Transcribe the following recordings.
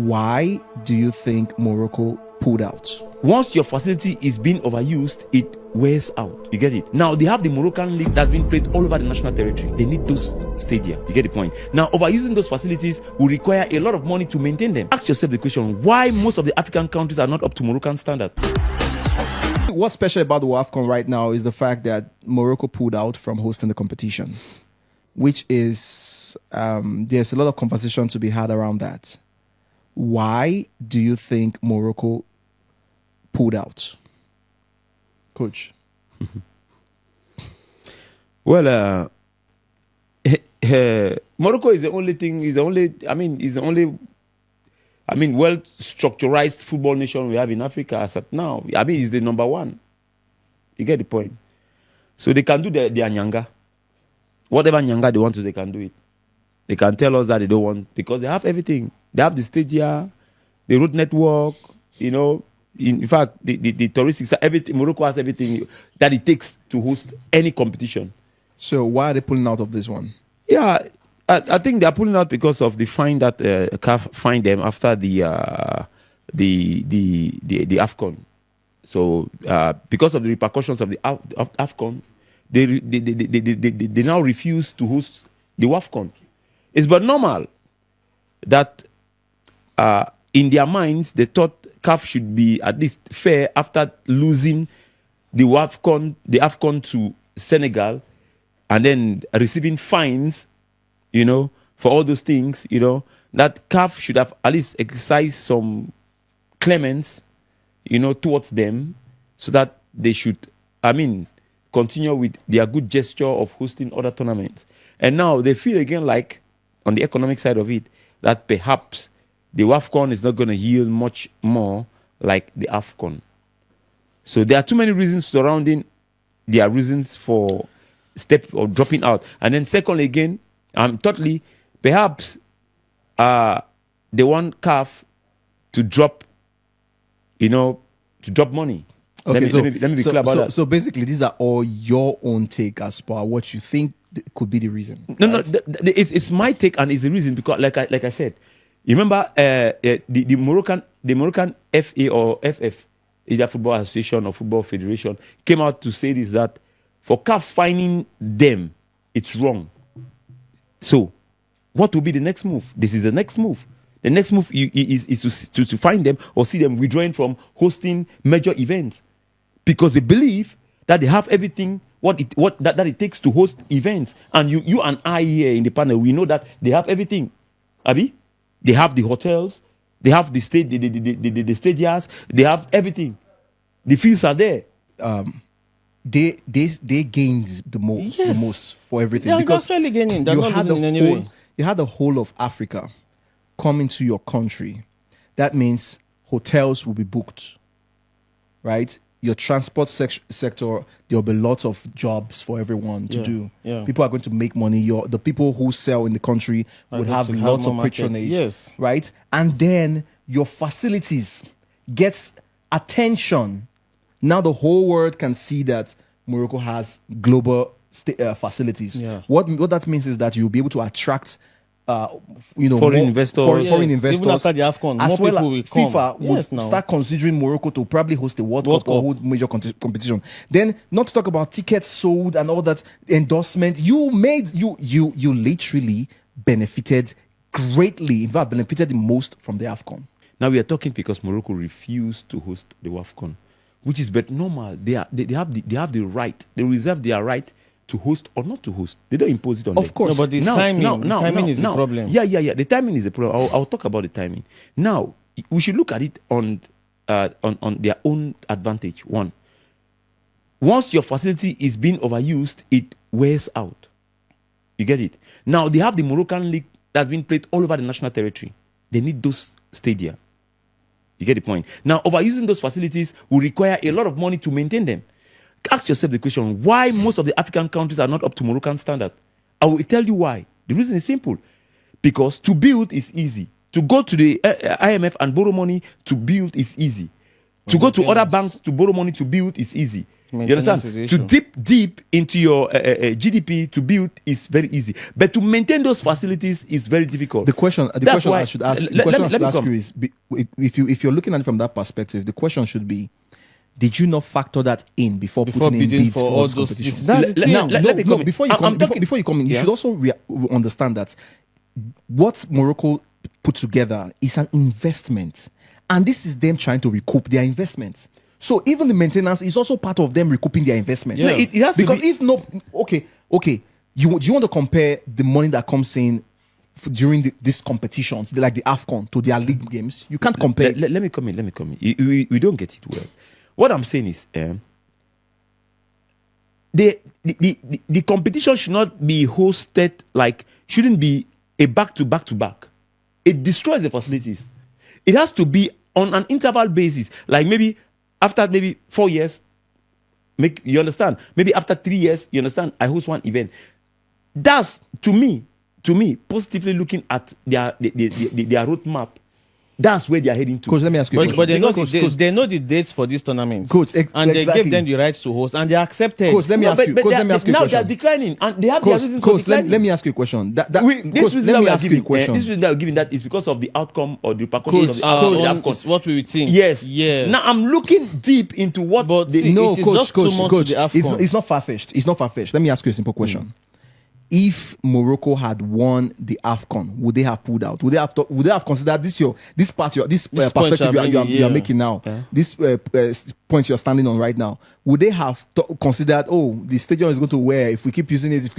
Why do you think Morocco pulled out? Once your facility is being overused, it wears out. You get it? Now, they have the Moroccan league that's been played all over the national territory. They need those stadia. You get the point? Now, overusing those facilities will require a lot of money to maintain them. Ask yourself the question, why most of the African countries are not up to Moroccan standard? What's special about the WAFCON right now is the fact that Morocco pulled out from hosting the competition, which is, there's a lot of conversation to be had around that. Why do you think Morocco pulled out? Coach? Well, Morocco is the only well-structured football nation we have in Africa as at now. I mean, it's the number one. You get the point? So they can do their nyanga. Whatever nyanga they want to, they can do it. They can tell us that they don't want, because they have everything. They have the stadia, the road network, you know. In fact, the touristics, everything. Morocco has everything that it takes to host any competition. So why are they pulling out of this one? Yeah, I think they are pulling out because of the fine that CAF fined them after the AFCON. So because of the repercussions of the AFCON, they now refuse to host the WAFCON. It's but normal that in their minds they thought CAF should be at least fair after losing the AFCON to Senegal and then receiving fines, you know, for all those things, you know, that CAF should have at least exercised some clemence, you know, towards them so that they should, continue with their good gesture of hosting other tournaments. And now they feel again like, on the economic side of it, that perhaps the WAFCON is not going to yield much more like the AFCON. So there are too many reasons surrounding their reasons for step or dropping out. And then secondly again, thirdly, perhaps they want CAF to drop, money. Okay, let me be clear about that. So basically, these are all your own take as per what you think could be the reason. No, it's my take and it's the reason because, like I said, you remember the Moroccan FA or FF, either Football Association or Football Federation, came out to say this, that for CAF fining them, it's wrong. So, what will be the next move? This is the next move. The next move is to find them or see them withdrawing from hosting major events, because they believe that they have everything that it takes to host events. And you and I here in the panel, we know that they have everything. Abi? They have the hotels, they have the stadiums, they have everything. The fields are there. They gained the most for everything. Yeah, because they're actually gaining. They're not losing in any way. You had the whole of Africa come into your country. That means hotels will be booked, right? Your transport sector, there'll be lots of jobs for everyone to do. Yeah. People are going to make money. The people who sell in the country would have lots of patronage, yes, right? And then your facilities gets attention. Now the whole world can see that Morocco has global facilities. Yeah. What that means is that you'll be able to attract foreign investors. Foreign investors. Even after the AFCON, as more well people will come. FIFA would start considering Morocco to probably host the World Cup or hold major competition. Then, not to talk about tickets sold and all that endorsement, you literally benefited greatly. In fact, benefited the most from the AFCON. Now we are talking because Morocco refused to host the WAFCON, which is but normal. They have the right. They reserve their right to host or not to host. They don't impose it on them. Of course. No, but the timing is the problem. Yeah. The timing is the problem. I'll talk about the timing. Now, we should look at it on their own advantage. One, once your facility is being overused, it wears out. You get it? Now, they have the Moroccan league that's been played all over the national territory. They need those stadia. You get the point? Now, overusing those facilities will require a lot of money to maintain them. Ask yourself the question, why most of the African countries are not up to Moroccan standard? I will tell you why. The reason is simple. Because to build is easy. To go to the IMF and borrow money to build is easy. To go to other banks to borrow money to build is easy. You understand? To dip deep into your GDP to build is very easy, but to maintain those facilities is very difficult. The question I should ask you is, if you're looking at it from that perspective, the question should be, did you not factor that in before putting in bids for all those competitions? Before you come in, you should also understand that what Morocco put together is an investment, and this is them trying to recoup their investments. So even the maintenance is also part of them recouping their investment. Yeah. It has because to be, if not, okay, do you want to compare the money that comes in during these competitions, like the AFCON, to their league games? You can't compare. Let me come in. We don't get it well. What I'm saying is, the competition should not be hosted shouldn't be a back to back. It destroys the facilities. It has to be on an interval basis, like maybe after 4 years, you understand? Maybe after 3 years, you understand? I host one event. That's to me, positively looking at their roadmap. That's where they are heading to. Coach, let me ask you a question. But they know the dates for these tournaments. Coach, and they gave them the rights to host, and they accepted. Coach, let me ask you a question. Now they are declining, and they have their reasons for declining. Let me ask you a question. This reason that we're giving that is because of the outcome or the repercussions of the outcome. What we would think. Yes. Now I'm looking deep into what. Coach, it's not far-fetched. It's not far-fetched. Let me ask you a simple question. If Morocco had won the AFCON, would they have pulled out? Would they have considered this perspective you are making now? Yeah. This point you're standing on right now. Would they have considered? Oh, the stadium is going to wear if we keep using it.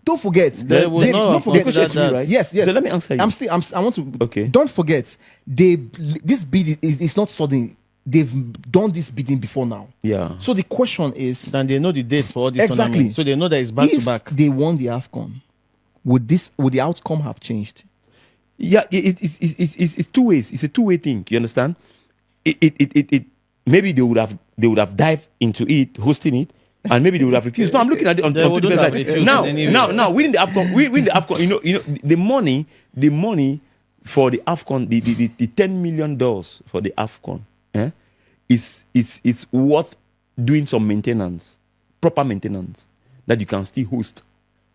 Don't forget. Don't forget that. Right? Yes. So let me answer you. I want to. Okay. Don't forget. This bid is not sudden. They've done this bidding before now. Yeah. So the question is, and they know the dates for all these tournaments. So they know that it's back to back. If they won the AFCON, would the outcome have changed? Yeah, it's two ways. It's a two-way thing. You understand? It maybe they would have dived into it, hosting it, and maybe they would have refused. No, I'm looking at it on two different sides. Now, winning the AFCON, you know, the money for the AFCON, the $10 million for the AFCON. It's worth doing some maintenance, proper maintenance, that you can still host.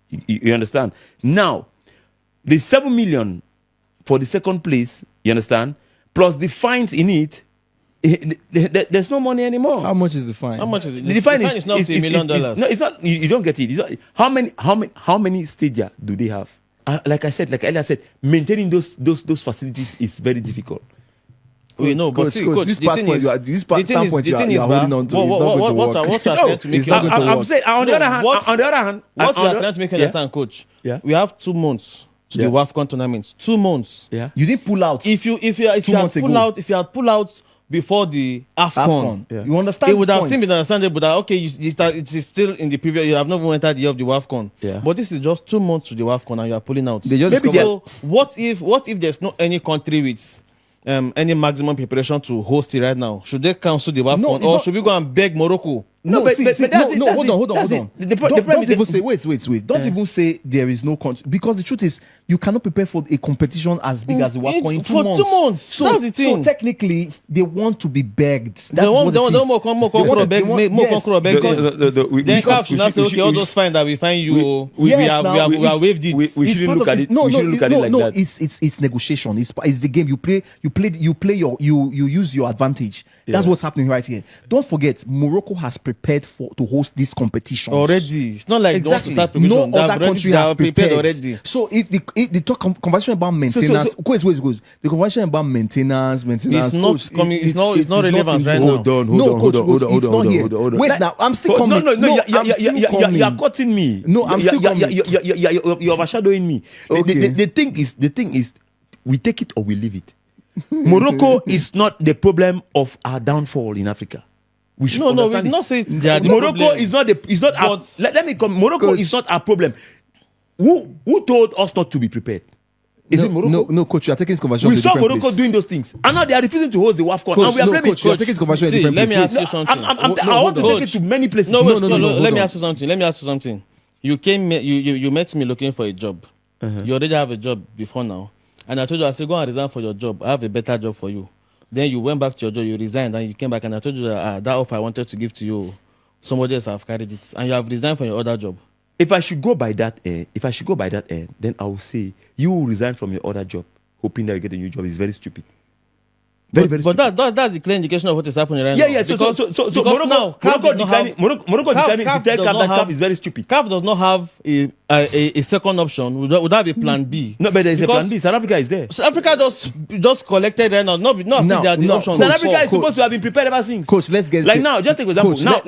You understand? Now, the 7 million for the second place, you understand, plus the fines in it, there's no money anymore. How much is the fine? How much is it? The fine is not $1 million. No, it's not. You don't get it. It's not, how many stadia do they have? Like Elia said, maintaining those facilities is very difficult. We know, but see, Coach, this standpoint you are holding on to what you are trying to make I'm saying, on the other hand, what you are trying to make understand, Coach. Yeah. We have 2 months to the WAFCON tournaments. 2 months. Yeah. You didn't pull out. If you had pull out before the AFCON, yeah. You understand? It would have still been understandable that okay, it is still in the previous. You have not even entered the year of the WAFCON. Yeah. But this is just 2 months to the WAFCON, and you are pulling out. So what if there's no any country with any maximum preparation to host it right now? Should they cancel the WAFCON, or should we go and beg Morocco? Hold on. Don't even say wait. Don't even say there is no country, because the truth is you cannot prepare for a competition as big as the WAFCON in 2 months. 2 months. So that's the thing. So technically, they want to be begged. They want more beg. Then CAF should not say, okay, all those fines that we find you, we have waived it. We shouldn't look at it. We shouldn't look at it like that. It's negotiation. It's the game. You use your advantage. That's what's happening right here. Don't forget, Morocco has prepared to host this competition already. It's not like they want to start preparation. No other country has prepared already. So if the talk conversation about maintenance, the conversation about maintenance, it's not relevant right now. Hold on. Wait, now I'm still coming. No, you are cutting me. No, I'm still coming. You're overshadowing me. The thing is, we take it or we leave it. Morocco is not the problem of our downfall in Africa. We should we did not say Morocco is not let me come. Morocco is not our problem. Who told us not to be prepared? Is it Morocco? No, Coach, you are taking this conversation. We saw Morocco doing those things, and now they are refusing to host the WAFCON. Coach, and we are blaming. Coach, you are taking this conversation. Let me ask you something. I want to take it to many places. No. Let me ask you something. You met me looking for a job. You already have a job before now, and I told you, I said, go and resign for your job. I have a better job for you. then you went back to your job, you resigned, and you came back, and I told you that offer I wanted to give to you, somebody else have carried it, and you have resigned from your other job. If I should go by that end, then I will say you will resign from your other job, hoping that you get a new job. Is very stupid. Very But stupid. that's the clear indication of what is happening right now. Yeah. So Morocco declining to tell CAF that CAF is very stupid. CAF does not have a second option. Would that be plan B? No, but there is a plan B. South Africa is there. South Africa just collected right now. Not No, they are the no. option. South Africa is supposed to have been prepared ever since. Coach, let's get Like now, just take example. Coach, Just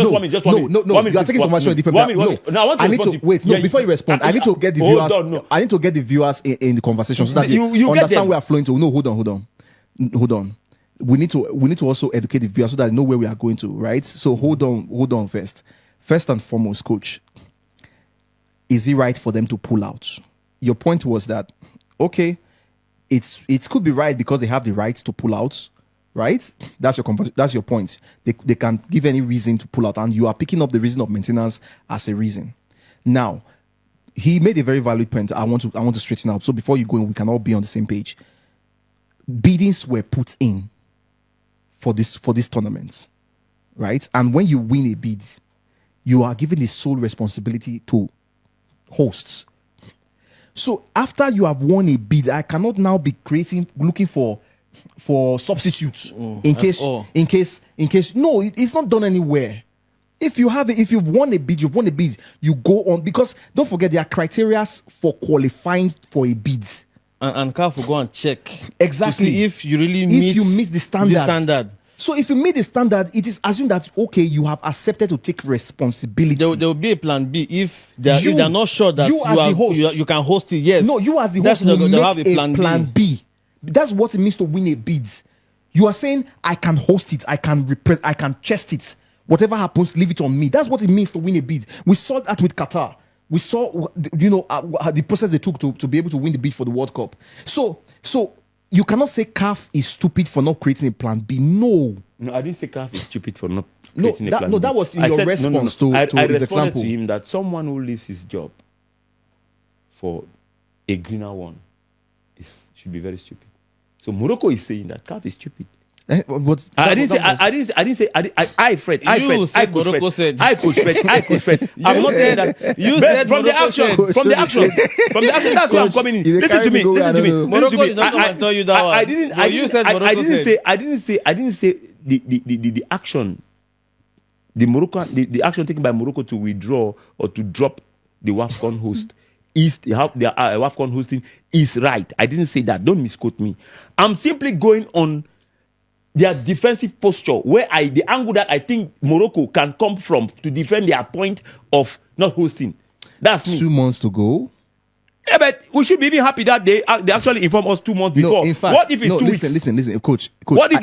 one minute. You are taking conversation different. I need to wait. No, before you respond, I need to get the viewers. I need to get the viewers in the conversation so that You you get understand them. where we are flowing to. No, hold on. We need to also educate the viewers so that they know where we are going to, right? So hold on first. First and foremost, coach, is it right for them to pull out? Your point was that, okay, it could be right because they have the right to pull out, right? That's your point. They can give any reason to pull out, and you are picking up the reason of maintenance as a reason. Now, he made a very valid point. I want to straighten out. So before you go in, we can all be on the same page. Biddings were put in for this tournament, right? And when you win a bid, you are given the sole responsibility to hosts. So after you have won a bid, I cannot now be looking for substitutes in case. No, it's not done anywhere. If you've won a bid, you go on, because don't forget there are criteria for qualifying for a bid. And CAF will go and check exactly to see if you really meet the standard. So if you meet the standard, it is assumed that okay, you have accepted to take responsibility. There will be a plan B if they are not sure that you can host it. Yes. No, you as the host will make have a plan B. That's what it means to win a bid. You are saying I can host it, I can chest it. Whatever happens, leave it on me. That's what it means to win a bid. We saw that with Qatar. We saw, the process they took to be able to win the bid for the World Cup. So you cannot say CAF is stupid for not creating a plan B. No, I didn't say CAF is stupid for not creating a plan B. No, that was in your response to I his responded example. to him that someone who leaves his job for a greener one should be very stupid. So Morocco is saying that CAF is stupid. I didn't say. I Fred. I coach Fred. I'm not saying that. You said from the action. That's where I'm coming in. Listen to me. Morocco did not come and tell you that one. I didn't say the action. The action taken by Morocco to withdraw or to drop the WAFCON host is the WAFCON hosting is right. I didn't say that. Don't misquote me. I'm simply going on their defensive posture, where the angle that I think Morocco can come from to defend their point of not hosting. That's me. 2 months to go. Yeah, but we should be even happy that they actually informed us 2 months before. No, in fact, what if it's 2 weeks? Listen, coach. What if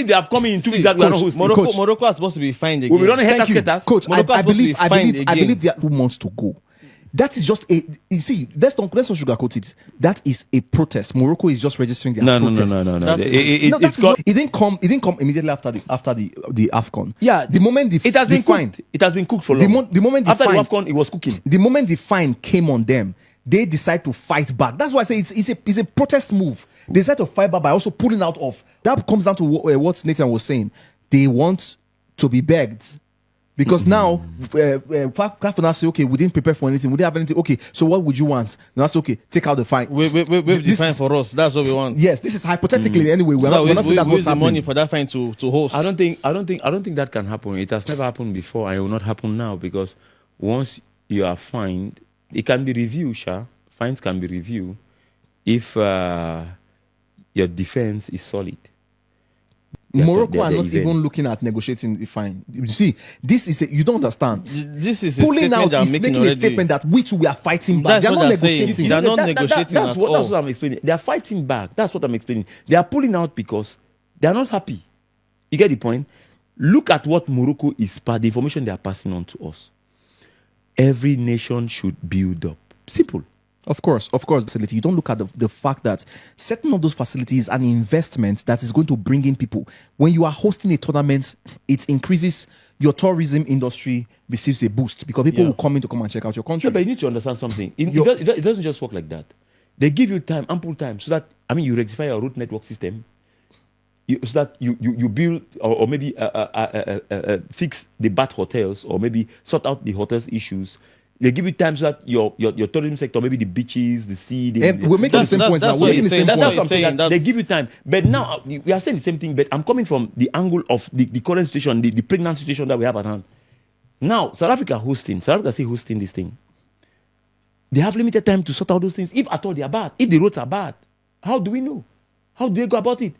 they have come in 2 weeks that we are not hosting? Morocco is supposed to be fined again. We'll be running head Coach, I Morocco is supposed to be fined believe again. there are 2 months to go. That is just you see, let's not sugarcoat it. That is a protest. Morocco is just registering their protest. No. It didn't come immediately after the AFCON. Yeah, the moment it has been cooked. It has been cooked for long. The moment after the AFCON, it was cooking. The moment the fine came on them, they decide to fight back. That's why I say it's a protest move. They decide to fight back by also pulling out of. That comes down to what Nathan was saying. They want to be begged. Because now, CAF now say, okay, we didn't prepare for anything. We didn't have anything. Okay, so what would you want? Now say, okay, take out the fine. Wave the fine for us. That's what we want. Yes, this is hypothetically anyway. We're not saying that's what's the happening. money for that fine to host. I don't think that can happen. It has never happened before, and it will not happen now, because once you are fined, it can be reviewed. Fines can be reviewed if your defense is solid. Morocco are not even looking at negotiating the fine. You see, this is you don't understand. This is pulling out is making a statement that we are fighting back. They are not negotiating. They are not negotiating that's at what, all. That's what I'm explaining. They are fighting back. That's what I'm explaining. They are pulling out because they are not happy. You get the point? Look at what Morocco is, the information they are passing on to us. Every nation should build up. Simple. Of course, facility. You don't look at the fact that setting up those facilities an investment that is going to bring in people. When you are hosting a tournament, it increases your tourism industry, receives a boost because people will come in to come and check out your country. Yeah, but you need to understand something. It doesn't just work like that. They give you time, ample time, so that you rectify your road network system. So that you build or maybe fix the bad hotels, or maybe sort out the hotels issues. They give you time so that your tourism sector, maybe the beaches, the sea. We're making the same point now. We're making the same point. That's what I'm saying. They give you time. But now we are saying the same thing, but I'm coming from the angle of the current situation, the pregnant situation that we have at hand. Now, South Africa still hosting this thing. They have limited time to sort out those things, if at all they are bad. If the roads are bad, how do we know? How do they go about it?